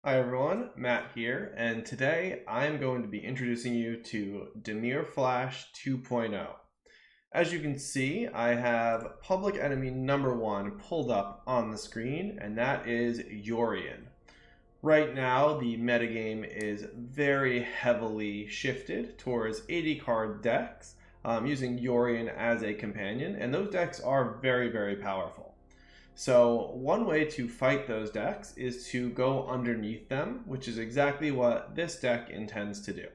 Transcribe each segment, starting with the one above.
Hi everyone, Matt here, and today I'm going to be introducing you to Dimir Flash 2.0. As you can see, I have public enemy number 1 pulled up on the screen, and that is Yorion. Right now, the metagame is very heavily shifted towards 80 card decks, using Yorion as a companion, and those decks are very powerful. So one way to fight those decks is to go underneath them, which is exactly what this deck intends to do.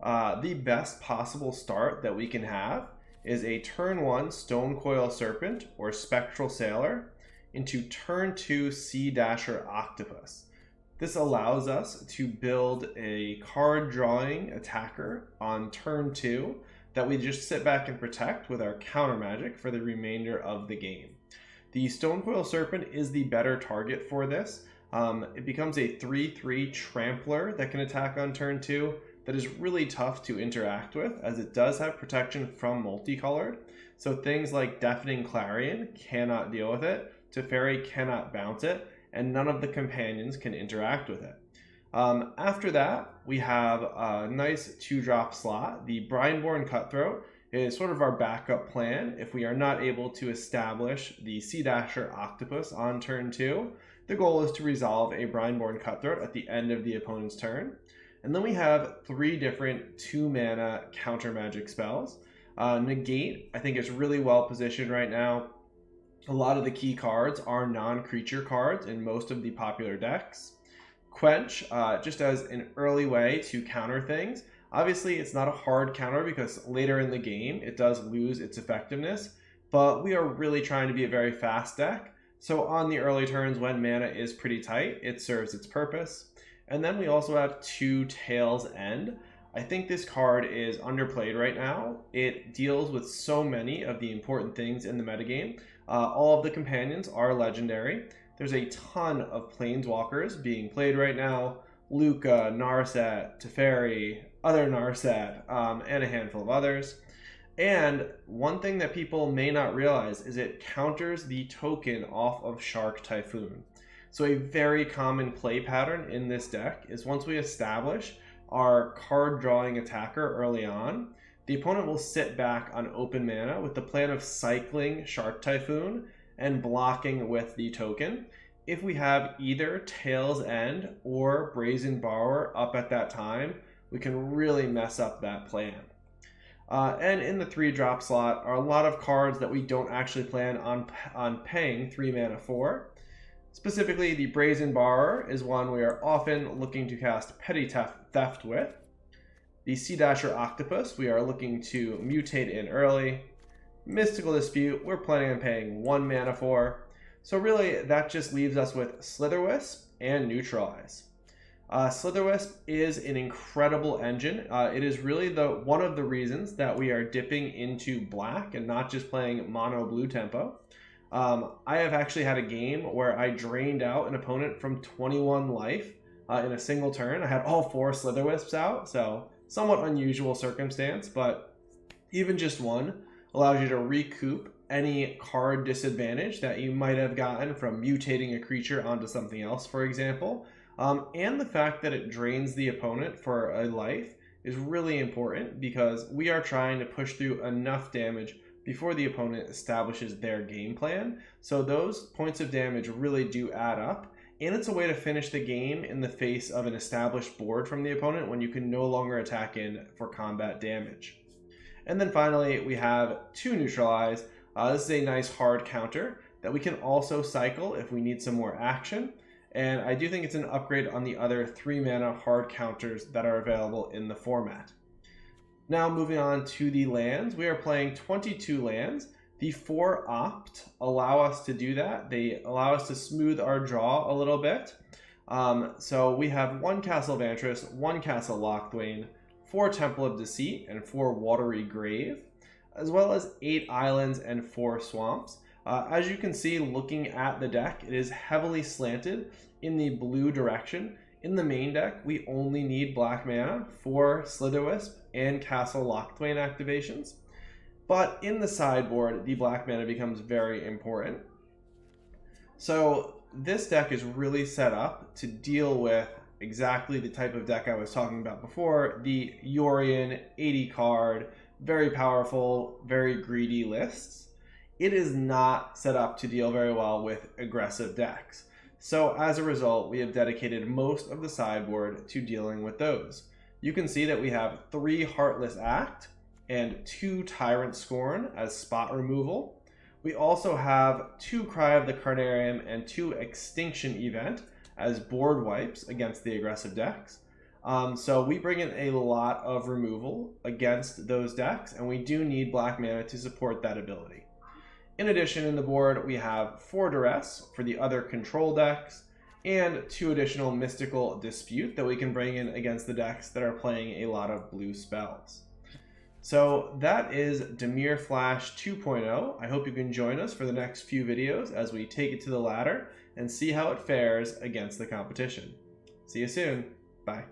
The best possible start that we can have is a turn 1 Stone Coil Serpent or Spectral Sailor into turn 2 Sea Dasher Octopus. This allows us to build a card drawing attacker on turn 2 that we just sit back and protect with our counter magic for the remainder of the game. The Stone Coil Serpent is the better target for this. It becomes a 3/3 Trampler that can attack on turn 2 that is really tough to interact with, as it does have protection from multicolored. So things like Deafening Clarion cannot deal with it, Teferi cannot bounce it, and none of the companions can interact with it. After that, we have a nice 2-drop slot. The Brineborn Cutthroat is sort of our backup plan if we are not able to establish the Sea Dasher Octopus on turn 2. The goal is to resolve a Brineborn Cutthroat at the end of the opponent's turn. And then we have 3 different 2-mana counter magic spells. Negate, I think, is really well positioned right now. A lot of the key cards are non-creature cards in most of the popular decks. Quench, just as an early way to counter things. Obviously, it's not a hard counter because later in the game it does lose its effectiveness, but we are really trying to be a very fast deck. So on the early turns when mana is pretty tight, it serves its purpose. And then we also have 2 Tails End. I think this card is underplayed right now. It deals with so many of the important things in the metagame. All of the companions are legendary. There's a ton of planeswalkers being played right now. Luca, Narset, Teferi, other Narset, and a handful of others. And one thing that people may not realize is it counters the token off of Shark Typhoon. So a very common play pattern in this deck is once we establish our card drawing attacker early on, the opponent will sit back on open mana with the plan of cycling Shark Typhoon and blocking with the token. If we have either Tails End or Brazen Borrower up at that time, we can really mess up that plan. And in the 3-drop slot are a lot of cards that we don't actually plan on paying 3 mana for. Specifically, the Brazen Borrower is one we are often looking to cast Petty Theft with. The Sea Dasher Octopus we are looking to mutate in early. Mystical Dispute we're planning on paying 1 mana for. So really, that just leaves us with Slitherwisp and Neutralize. Slitherwisp is an incredible engine. It is really one of the reasons that we are dipping into black and not just playing mono blue tempo. I have actually had a game where I drained out an opponent from 21 life in a single turn. I had all 4 Slitherwisps out, so somewhat unusual circumstance, but even just one allows you to recoup any card disadvantage that you might have gotten from mutating a creature onto something else, for example. And the fact that it drains the opponent for a life is really important because we are trying to push through enough damage before the opponent establishes their game plan. So those points of damage really do add up, and it's a way to finish the game in the face of an established board from the opponent when you can no longer attack in for combat damage. And then finally, we have 2 Neutralize. This is a nice hard counter that we can also cycle if we need some more action. And I do think it's an upgrade on the other 3 mana hard counters that are available in the format. Now moving on to the lands, we are playing 22 lands. The 4 opt allow us to do that. They allow us to smooth our draw a little bit. So we have 1 Castle Vantress, 1 Castle Locthwain, 4 Temple of Deceit, and 4 Watery Grave, as well as 8 islands and 4 swamps. As you can see, looking at the deck, it is heavily slanted in the blue direction. In the main deck, we only need black mana for Slitherwisp and Castle Locthwain activations. But in the sideboard, the black mana becomes very important. So this deck is really set up to deal with exactly the type of deck I was talking about before, the Yorion 80 card, very powerful, very greedy lists. It is not set up to deal very well with aggressive decks. So as a result, we have dedicated most of the sideboard to dealing with those. You can see that we have 3 Heartless Act and 2 Tyrant Scorn as spot removal. We also have 2 Cry of the Carnarium and 2 Extinction Event as board wipes against the aggressive decks. So we bring in a lot of removal against those decks, and we do need black mana to support that ability. In addition, in the board, we have 4 Duress for the other control decks, and 2 additional Mystical Dispute that we can bring in against the decks that are playing a lot of blue spells. So that is Dimir Flash 2.0. I hope you can join us for the next few videos as we take it to the ladder and see how it fares against the competition. See you soon. Bye.